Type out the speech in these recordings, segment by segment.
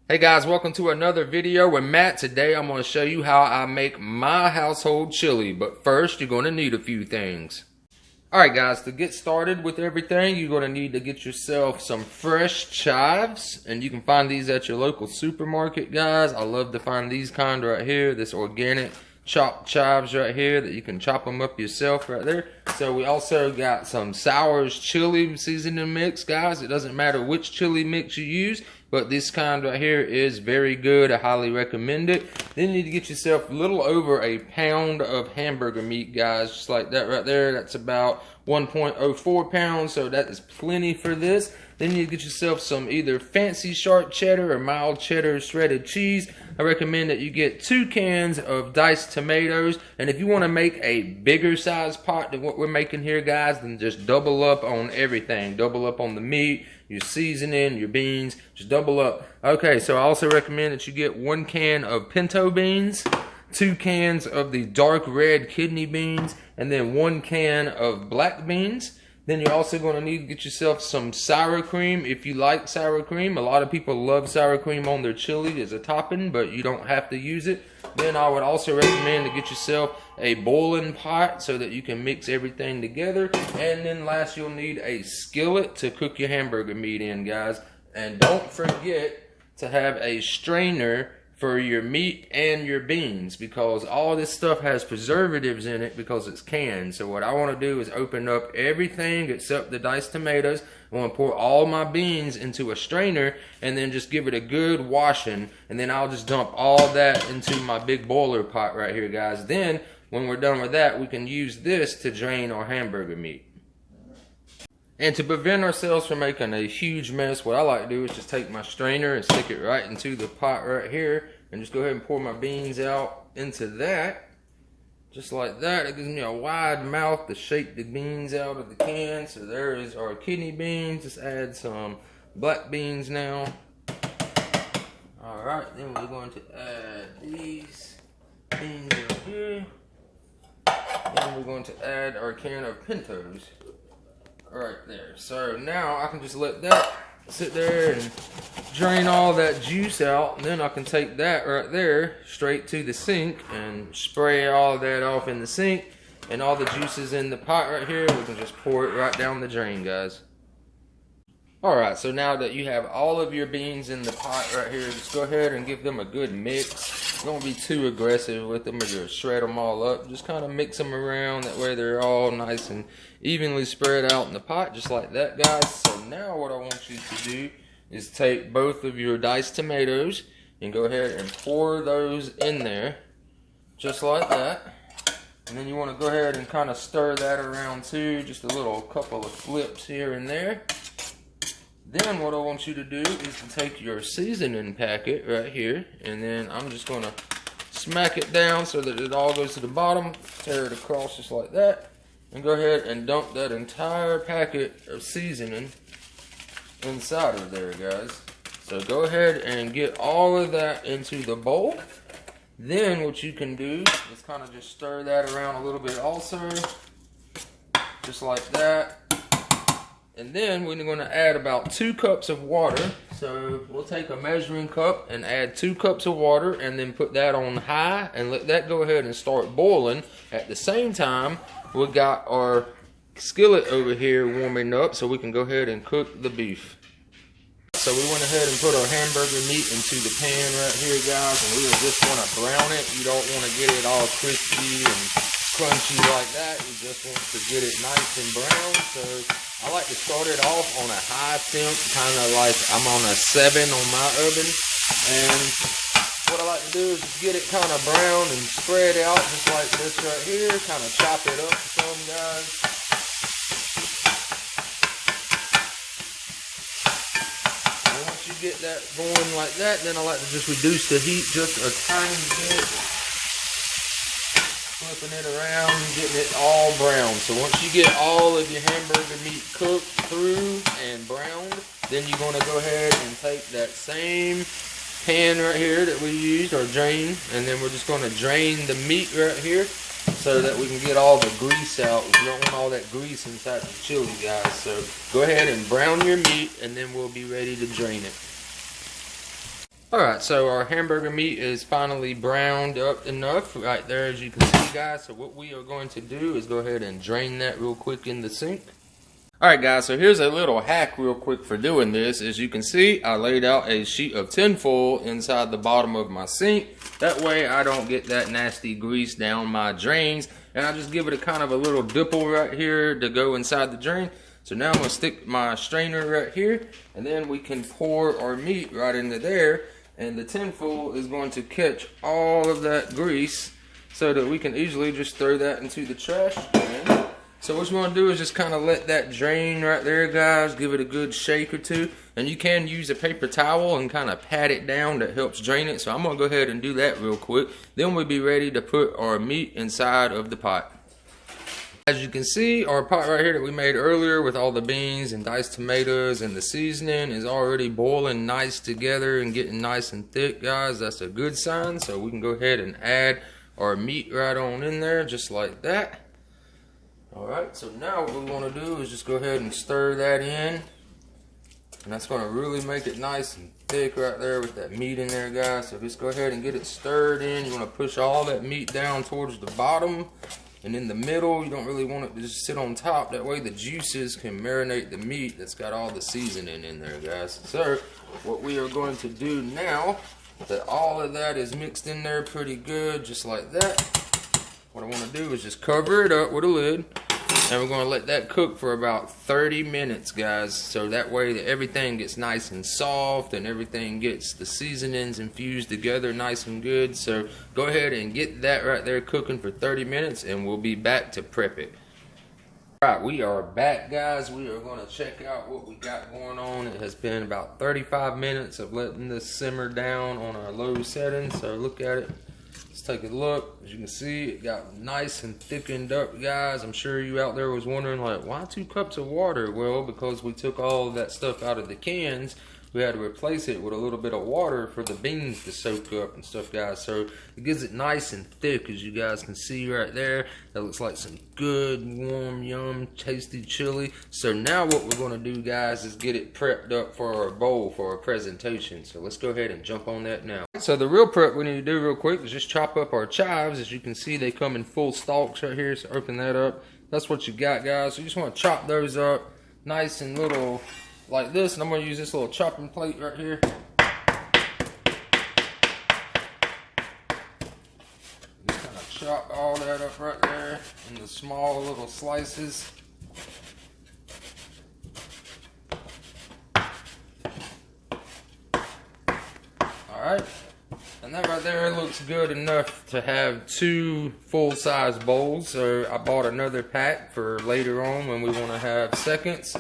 Hey guys, welcome to another video with Matt. Today I'm going to show you how I make my household chili, but first you're going to need a few things. Alright guys, to get started with everything, you're going to need to get yourself some fresh chives, and you can find these at your local supermarket, guys. I love to find these kind right here, this organic chopped chives right here that you can chop them up yourself right there. So we also got some Sours chili seasoning mix, guys. It doesn't matter which chili mix you use, but this kind right here is very good. I highly recommend it. Then you need to get yourself a little over a pound of hamburger meat, guys, just like that right there. That's about 1.04 pounds, so that is plenty for this. Then you get yourself some either fancy sharp cheddar or mild cheddar shredded cheese. I recommend that you get 2 cans of diced tomatoes. And if you want to make a bigger size pot than what we're making here, guys, then just double up on everything. Double up on the meat, your seasoning, your beans, just double up. Okay, so I also recommend that you get 1 can of pinto beans, 2 cans of the dark red kidney beans, and then 1 can of black beans. Then you're also going to need to get yourself some sour cream if you like sour cream. A lot of people love sour cream on their chili as a topping, but you don't have to use it. Then I would also recommend to get yourself a boiling pot so that you can mix everything together. And then last, you'll need a skillet to cook your hamburger meat in, guys. And don't forget to have a strainer for your meat and your beans, because all this stuff has preservatives in it because it's canned. So what I want to do is open up everything except the diced tomatoes. I want to pour all my beans into a strainer and then just give it a good washing, and then I'll just dump all that into my big boiler pot right here, guys. Then when we're done with that, we can use this to drain our hamburger meat. And to prevent ourselves from making a huge mess, what I like to do is just take my strainer and stick it right into the pot right here, and just go ahead and pour my beans out into that. Just like that. It gives me a wide mouth to shake the beans out of the can. So there is our kidney beans. Just add some black beans now. Alright, then we're going to add these beans right here. Then we're going to add our can of pintos right there. So now I can just let that sit there and drain all that juice out, and then I can take that right there straight to the sink and spray all that off in the sink, and all the juices in the pot right here, we can just pour it right down the drain, guys. Alright, so now that you have all of your beans in the pot right here, just go ahead and give them a good mix. Don't be too aggressive with them or just shred them all up. Just kind of mix them around, that way they're all nice and evenly spread out in the pot, just like that, guys. So now what I want you to do is take both of your diced tomatoes and go ahead and pour those in there, just like that. And then you want to go ahead and kind of stir that around too, just a little couple of flips here and there. Then what I want you to do is to take your seasoning packet right here, and then I'm just going to smack it down so that it all goes to the bottom, tear it across just like that, and go ahead and dump that entire packet of seasoning inside of there, guys. So go ahead and get all of that into the bowl. Then what you can do is kind of just stir that around a little bit also, just like that. And then we're going to add about 2 cups of water. So we'll take a measuring cup and add 2 cups of water, and then put that on high and let that go ahead and start boiling. At the same time, we got our skillet over here warming up so we can go ahead and cook the beef. So we went ahead and put our hamburger meat into the pan right here, guys, and we just want to brown it. You don't want to get it all crispy and crunchy like that. You just want to get it nice and brown. So I like to start it off on a high temp, kind of like I'm on a 7 on my oven. And what I like to do is just get it kind of brown and spread out just like this right here. Kind of chop it up some, guys. And once you get that going like that, then I like to just reduce the heat just a tiny bit. Flipping it around, getting it all brown. So once you get all of your hamburger meat cooked through and browned, then you're going to go ahead and take that same pan right here that we used, or drain, and then we're just going to drain the meat right here so that we can get all the grease out. We don't want all that grease inside the chili, guys. So go ahead and brown your meat, and then we'll be ready to drain it. Alright, so our hamburger meat is finally browned up enough right there, as you can see, guys. So what we are going to do is go ahead and drain that real quick in the sink. Alright guys, so here's a little hack real quick for doing this. As you can see, I laid out a sheet of tinfoil inside the bottom of my sink. That way I don't get that nasty grease down my drains. And I just give it a kind of a little dipple right here to go inside the drain. So now I'm going to stick my strainer right here, and then we can pour our meat right into there. And the tinfoil is going to catch all of that grease so that we can easily just throw that into the trash can. So what you want to do is just kind of let that drain right there, guys. Give it a good shake or two. And you can use a paper towel and kind of pat it down. That helps drain it. So I'm going to go ahead and do that real quick. Then we'll be ready to put our meat inside of the pot. As you can see, our pot right here that we made earlier with all the beans and diced tomatoes and the seasoning is already boiling nice together and getting nice and thick, guys. That's a good sign. So we can go ahead and add our meat right on in there just like that. Alright, so now what we want to do is just go ahead and stir that in. And that's going to really make it nice and thick right there with that meat in there, guys. So just go ahead and get it stirred in. You want to push all that meat down towards the bottom. And in the middle, you don't really want it to just sit on top. That way the juices can marinate the meat that's got all the seasoning in there, guys. So what we are going to do now, that all of that is mixed in there pretty good, just like that. What I want to do is just cover it up with a lid. And we're going to let that cook for about 30 minutes, guys. So that way that everything gets nice and soft and everything gets the seasonings infused together nice and good. So go ahead and get that right there cooking for 30 minutes and we'll be back to prep it. Alright, we are back, guys. We are going to check out what we got going on. It has been about 35 minutes of letting this simmer down on our low setting. So look at it. Let's take a look. As you can see, it got nice and thickened up, guys. I'm sure you out there was wondering, like, why 2 cups of water? Well, because we took all of that stuff out of the cans, we had to replace it with a little bit of water for the beans to soak up and stuff, guys. So it gives it nice and thick, as you guys can see right there. That looks like some good, warm, yum, tasty chili. So now what we're going to do, guys, is get it prepped up for our bowl for our presentation. So let's go ahead and jump on that now. So the real prep we need to do real quick is just chop up our chives. As you can see, they come in full stalks right here. So open that up. That's what you got, guys. So you just want to chop those up nice and little like this, and I'm going to use this little chopping plate right here. Just kind of chop all that up right there into small little slices. Alright, and that right there looks good enough to have 2 full-size bowls. So I bought another pack for later on when we want to have seconds.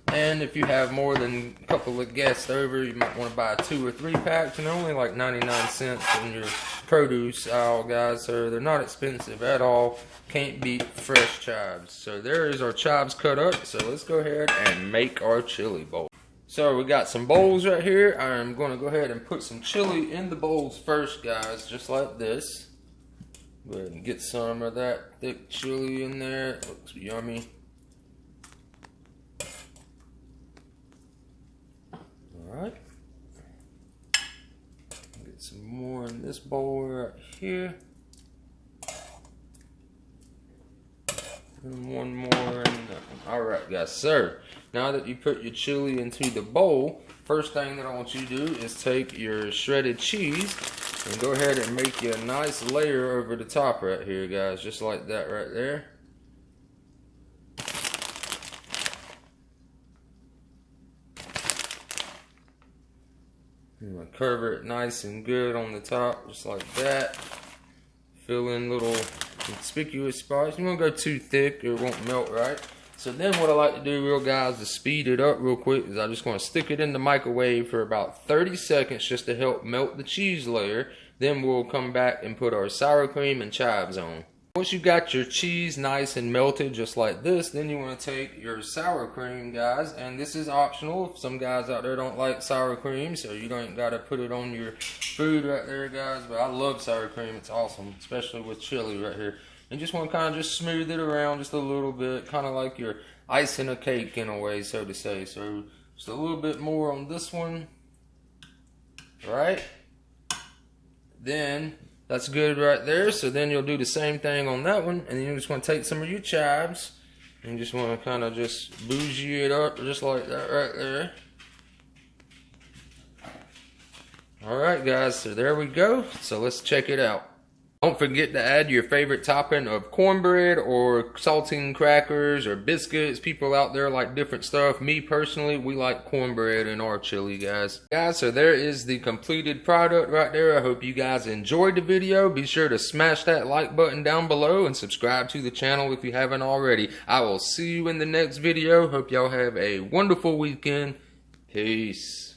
And if you have more than a couple of guests over, you might want to buy 2 or 3 packs. And they're only like 99 cents in your produce aisle, guys. So they're not expensive at all. Can't beat fresh chives. So there is our chives cut up. So let's go ahead and make our chili bowl. So we got some bowls right here. I'm going to go ahead and put some chili in the bowls first, guys. Just like this. Go ahead and get some of that thick chili in there. It looks yummy. Alright, get some more in this bowl right here, and one more in that one. Alright, guys, so now that you put your chili into the bowl, first thing that I want you to do is take your shredded cheese and go ahead and make you a nice layer over the top right here, guys, just like that right there. I'm going to cover it nice and good on the top, just like that. Fill in little conspicuous spots. You won't go too thick or it won't melt right. So then what I like to do, real guys, to speed it up real quick, is I just want to stick it in the microwave for about 30 seconds just to help melt the cheese layer. Then we'll come back and put our sour cream and chives on. Once you got your cheese nice and melted just like this, then you want to take your sour cream, guys, and this is optional. Some guys out there don't like sour cream, so you don't got to put it on your food right there, guys, but I love sour cream. It's awesome, especially with chili right here. And just want to kind of just smooth it around just a little bit, kind of like you're icing a cake in a way, so to say. So just a little bit more on this one. right? Then that's good right there. So then you'll do the same thing on that one, and then you just want to take some of your chives and you just want to kind of just bougie it up just like that right there. Alright guys, so there we go. So let's check it out. Don't forget to add your favorite topping of cornbread or saltine crackers or biscuits. People out there like different stuff. Me personally, we like cornbread in our chili, guys. Guys, so there is the completed product right there. I hope you guys enjoyed the video. Be sure to smash that like button down below and subscribe to the channel if you haven't already. I will see you in the next video. Hope y'all have a wonderful weekend. Peace.